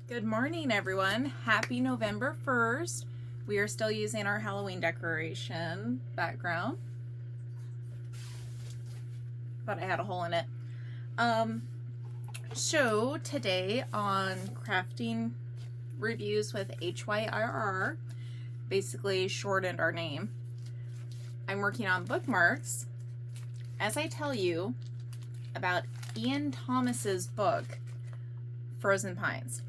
Good morning, everyone. Happy November 1st. We are still using our Halloween decoration background. Thought I had a hole in it. So today on crafting reviews with HYRR, basically shortened our name, I'm working on bookmarks as I tell you about Ian Thomas's book, Frozen Pines.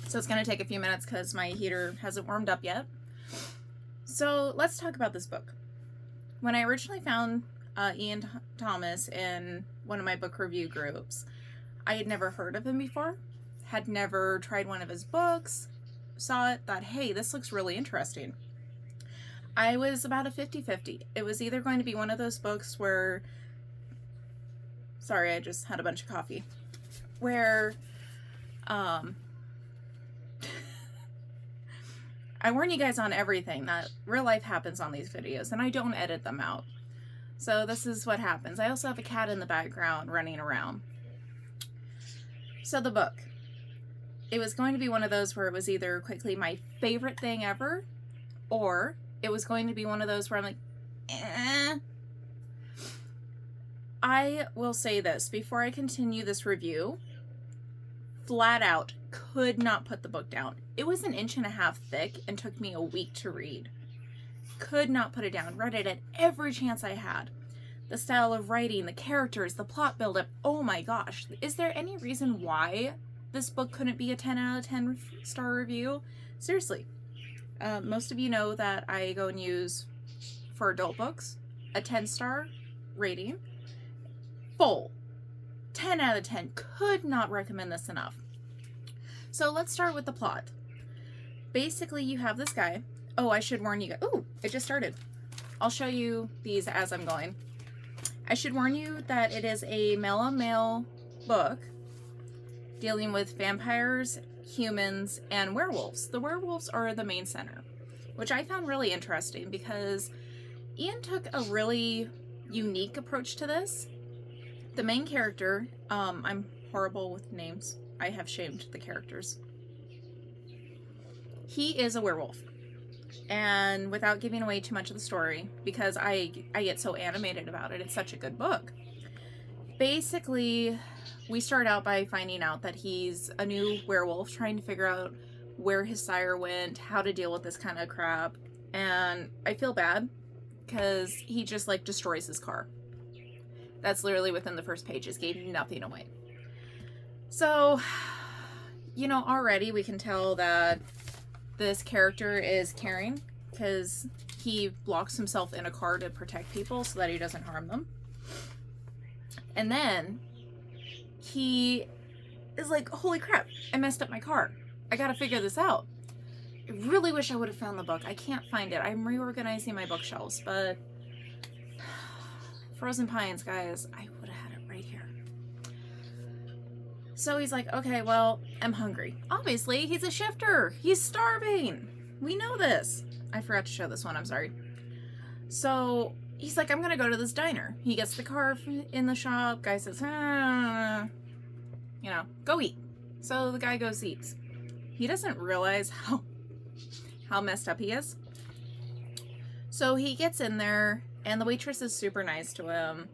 So it's going to take a few minutes because my heater hasn't warmed up yet. So let's talk about this book. When I originally found Ian Thomas in one of my book review groups, I had never heard of him before, had never tried one of his books, saw it, thought, hey, this looks really interesting. I was about a 50-50. It was either going to be one of those books where, sorry, I just had a bunch of coffee, where I warn you guys on everything that real life happens on these videos, and I don't edit them out. So this is what happens. I also have a cat in the background running around. So the book. It was going to be one of those where it was either quickly my favorite thing ever, or it was going to be one of those where I'm like, eh. I will say this before I continue this review. Flat out could not put the book down. It was 1.5 inches thick and took me a week to read. Could not put it down. Read it at every chance I had. The style of writing, the characters, the plot buildup. Oh my gosh. Is there any reason why this book couldn't be a 10 out of 10 star review? Seriously. Most of you know that I go and use, for adult books, a 10-star rating. Full. 10 out of 10. Could not recommend this enough. So let's start with the plot. Basically, you have this guy. Oh, I should warn you guys. Oh, it just started. I'll show you these as I'm going. I should warn you that it is a male-on-male book dealing with vampires, humans, and werewolves. The werewolves are the main center, which I found really interesting because Ian took a really unique approach to this. The main character, I'm horrible with names. I have shamed the characters. He is a werewolf. And without giving away too much of the story, because I get so animated about it, it's such a good book. Basically, we start out by finding out that he's a new werewolf trying to figure out where his sire went, how to deal with this kind of crap. And I feel bad because he just like destroys his car. That's literally within the first pages, gave nothing away. So, you know, already we can tell that this character is caring because he locks himself in a car to protect people so that he doesn't harm them. And then he is like, holy crap, I messed up my car. I gotta figure this out. I really wish I would have found the book. I can't find it. I'm reorganizing my bookshelves, but Frozen Pines, guys, I would have had it right here. So he's like, okay, well, I'm hungry. Obviously, he's a shifter. He's starving. We know this. I forgot to show this one. I'm sorry. So he's like, I'm going to go to this diner. He gets the car in the shop. Guy says, you know, go eat. So the guy goes eats. He doesn't realize how messed up he is. So he gets in there, and the waitress is super nice to him.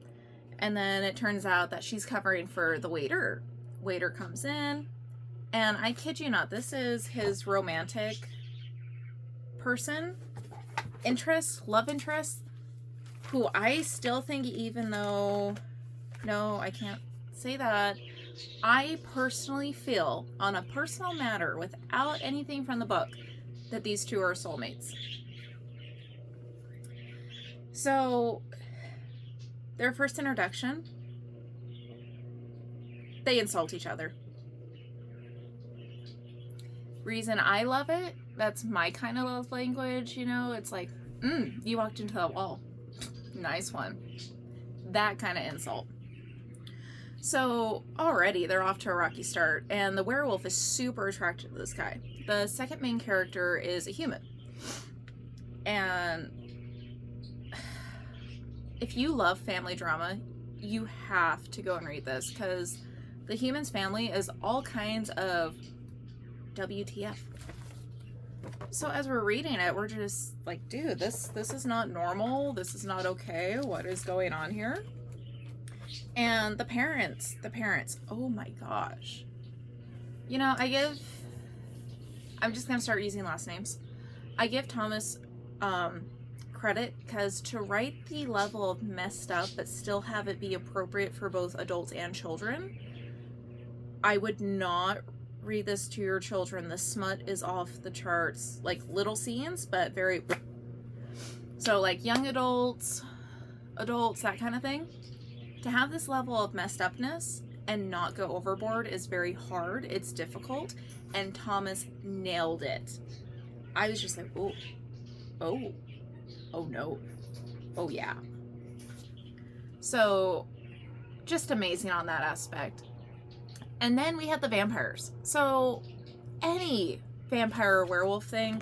And then it turns out that she's covering for the waiter. Waiter comes in, and I kid you not, this is his romantic person, love interest, who I still think, even though, no, I can't say that, I personally feel, on a personal matter, without anything from the book, that these two are soulmates. So, their first introduction, they insult each other. Reason I love it, that's my kind of love language, you know, it's like, you walked into that wall. Nice one. That kind of insult. So already they're off to a rocky start, and the werewolf is super attracted to this guy. The second main character is a human. And if you love family drama, you have to go and read this, because The human's family is all kinds of WTF. So as we're reading it, we're just like, dude, this is not normal. This is not okay. What is going on here? And the parents, oh my gosh. You know, I'm just going to start using last names. I give Thomas credit, because to write the level of messed up but still have it be appropriate for both adults and children, I would not read this to your children. The smut is off the charts. Like little scenes, but very... So like young adults, that kind of thing. To have this level of messed upness and not go overboard is very hard. It's difficult. And Thomas nailed it. I was just like, oh no, oh yeah. So just amazing on that aspect. And then we had the vampires. So any vampire or werewolf thing,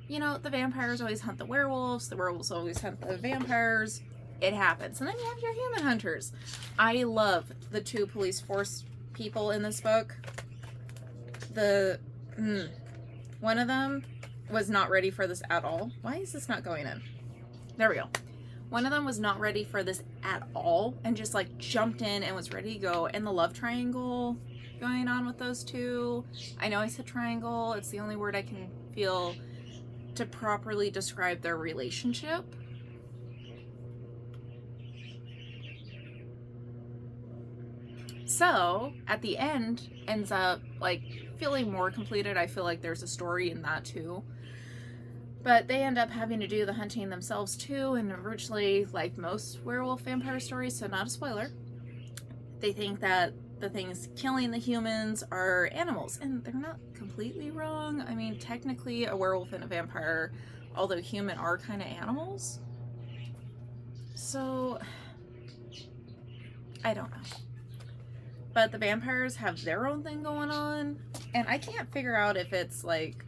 you know, the vampires always hunt the werewolves always hunt the vampires. It happens. And then you have your human hunters. I love the 2 police force people in this book. One of them was not ready for this at all. Why is this not going in? There we go. One of them was not ready for this at all and just like jumped in and was ready to go. And the love triangle going on with those 2. I know I said triangle. It's the only word I can feel to properly describe their relationship. So at the end ends up like feeling more completed. I feel like there's a story in that too. But they end up having to do the hunting themselves too, and originally, like most werewolf vampire stories, so not a spoiler, they think that the things killing the humans are animals, and they're not completely wrong. I mean, technically a werewolf and a vampire, although human, are kind of animals. So, I don't know. But the vampires have their own thing going on, and I can't figure out if it's like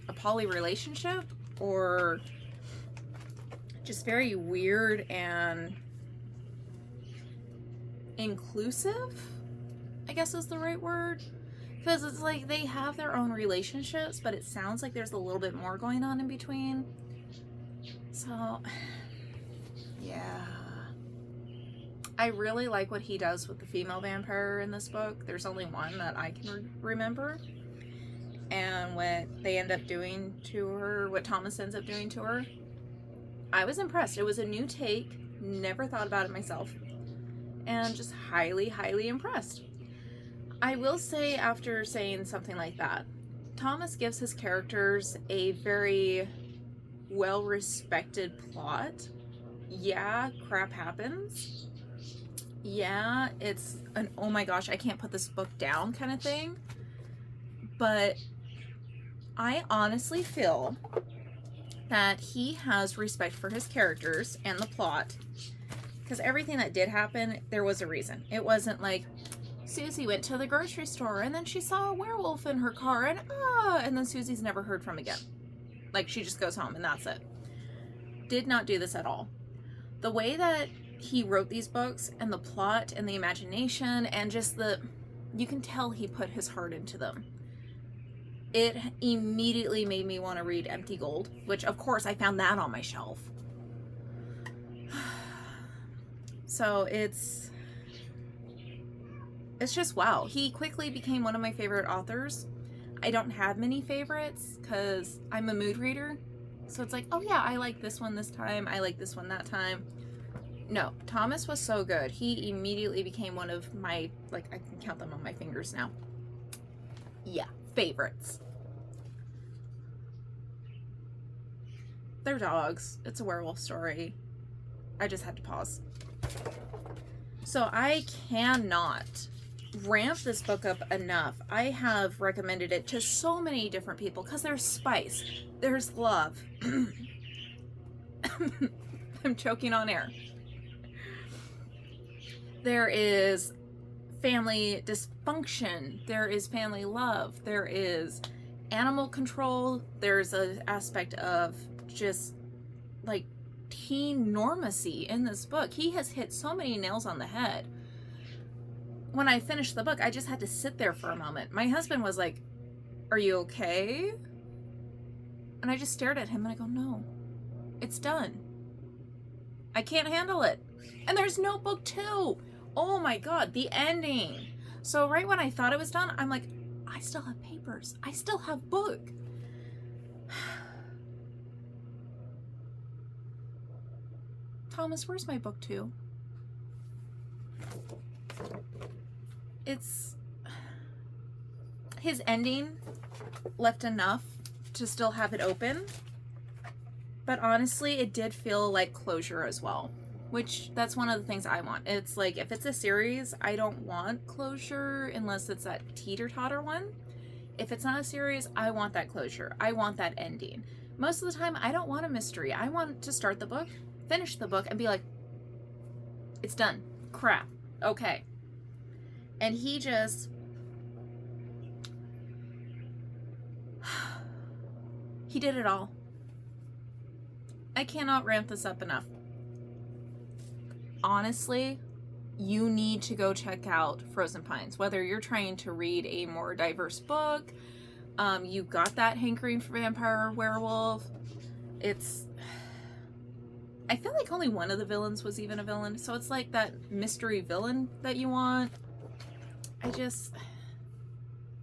a poly relationship or just very weird and inclusive, I guess is the right word. Because it's like they have their own relationships, but it sounds like there's a little bit more going on in between. So, yeah. I really like what he does with the female vampire in this book. There's only one that I can remember. And what they end up doing to her, what Thomas ends up doing to her, I was impressed. It was a new take. Never thought about it myself. And just highly, highly impressed. I will say, after saying something like that, Thomas gives his characters a very well-respected plot. Yeah, crap happens. Yeah, it's an oh my gosh, I can't put this book down kind of thing. But I honestly feel that he has respect for his characters and the plot, because everything that did happen, there was a reason. It wasn't like Susie went to the grocery store and then she saw a werewolf in her car and then Susie's never heard from again. Like, she just goes home and that's it. Did not do this at all. The way that he wrote these books and the plot and the imagination and just you can tell he put his heart into them. It immediately made me want to read Empty Gold, which of course I found that on my shelf. So it's just wow. He quickly became one of my favorite authors. I don't have many favorites because I'm a mood reader. So it's like, oh yeah, I like this one this time. I like this one that time. No, Thomas was so good. He immediately became one of my, like, I can count them on my fingers now. Yeah, favorites. They're dogs. It's a werewolf story. I just had to pause. So I cannot ramp this book up enough. I have recommended it to so many different people because there's spice, there's love. I'm choking on air. There is family dysfunction, there is family love, there is animal control, there's an aspect of just like teen normacy in this book. He has hit so many nails on the head. when I finished the book, I just had to sit there for a moment. My husband was like, "Are you okay?" And I just stared at him and I go, "No, it's done. I can't handle it." And there's no book 2. Oh my God, the ending. So right when I thought it was done, I'm like, I still have papers. I still have book. Thomas, where's my book 2? It's... His ending left enough to still have it open. But honestly, it did feel like closure as well. Which, that's one of the things I want. It's like, if it's a series, I don't want closure unless it's that teeter-totter one. If it's not a series, I want that closure. I want that ending. Most of the time, I don't want a mystery. I want to start the book, finish the book, and be like, it's done. Crap. Okay. And he just... he did it all. I cannot ramp this up enough. Honestly, you need to go check out Frozen Pines. Whether you're trying to read a more diverse book, you got that hankering for vampire or werewolf. It's... I feel like only one of the villains was even a villain, so it's like that mystery villain that you want.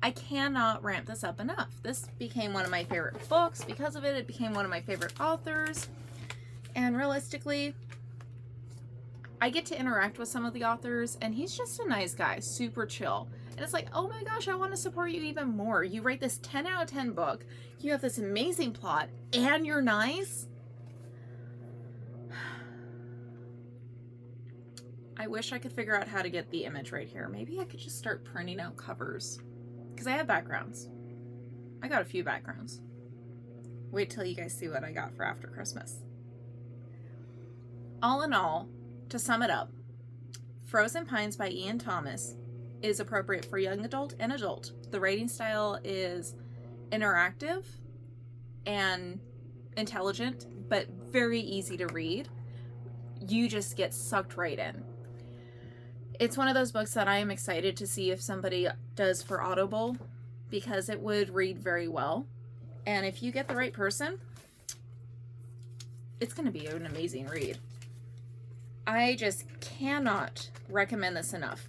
I cannot ramp this up enough. This became one of my favorite books because of it. It became one of my favorite authors. And realistically, I get to interact with some of the authors, and he's just a nice guy, super chill. And it's like, oh my gosh, I want to support you even more. You write this 10 out of 10 book, you have this amazing plot, and you're nice. I wish I could figure out how to get the image right here. Maybe I could just start printing out covers. Because I have backgrounds. I got a few backgrounds. Wait till you guys see what I got for after Christmas. All in all, to sum it up, Frozen Pines by Ian Thomas is appropriate for young adult and adult. The writing style is interactive and intelligent, but very easy to read. You just get sucked right in. It's one of those books that I am excited to see if somebody does for Audible, because it would read very well. And if you get the right person, it's going to be an amazing read. I just cannot recommend this enough.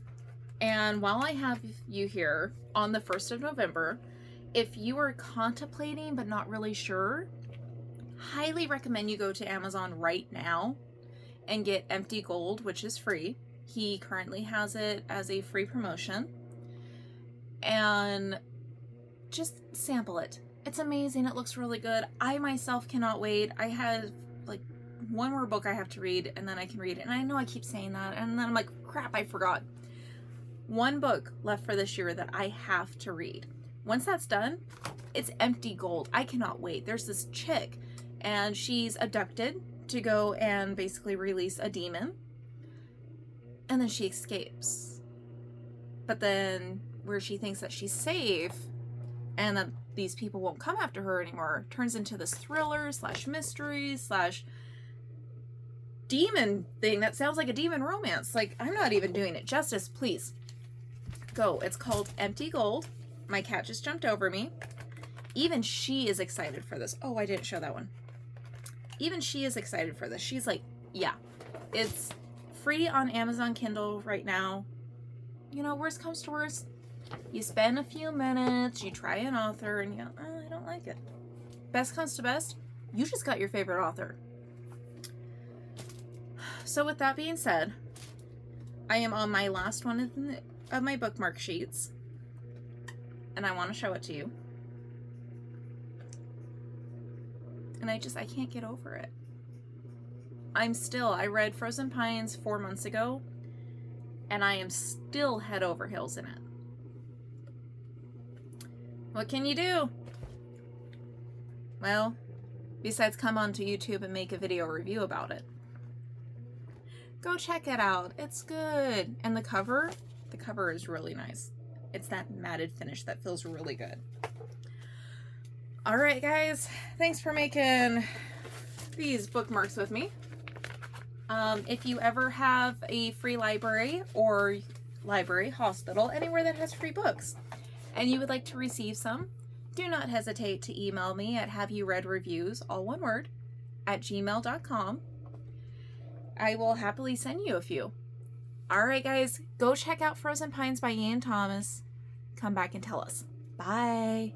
And while I have you here on the 1st of November, if you are contemplating but not really sure, highly recommend you go to Amazon right now and get Empty Gold, which is free. He currently has it as a free promotion. And just sample it. It's amazing. It looks really good. I myself cannot wait. I have like one more book I have to read, and then I can read it. And I know I keep saying that, and then I'm like, crap, I forgot. One book left for this year that I have to read. Once that's done, it's Empty Gold. I cannot wait. There's this chick, and she's abducted to go and basically release a demon. And then she escapes. But then where she thinks that she's safe and that these people won't come after her anymore, turns into this thriller / mystery / demon thing that sounds like a demon romance. Like, I'm not even doing it justice. Please go. It's called Empty Gold. My cat just jumped over me. Even she is excited for this. Oh, I didn't show that one. Even she is excited for this. She's like, yeah, it's free on Amazon Kindle right now. You know, worst comes to worst, you spend a few minutes, you try an author, and you go, oh, I don't like it. Best comes to best, you just got your favorite author. So with that being said, I am on my last one of my bookmark sheets, and I want to show it to you. And I can't get over it. I read Frozen Pines 4 months ago, and I am still head over heels in it. What can you do? Well, besides come onto YouTube and make a video review about it. Go check it out. It's good. And the cover is really nice. It's that matted finish that feels really good. All right, guys. Thanks for making these bookmarks with me. If you ever have a free library, or library, hospital, anywhere that has free books, and you would like to receive some, do not hesitate to email me at haveyoureadreviews, all one word, at gmail.com. I will happily send you a few. All right, guys, go check out Frozen Pines by Ian Thomas. Come back and tell us. Bye.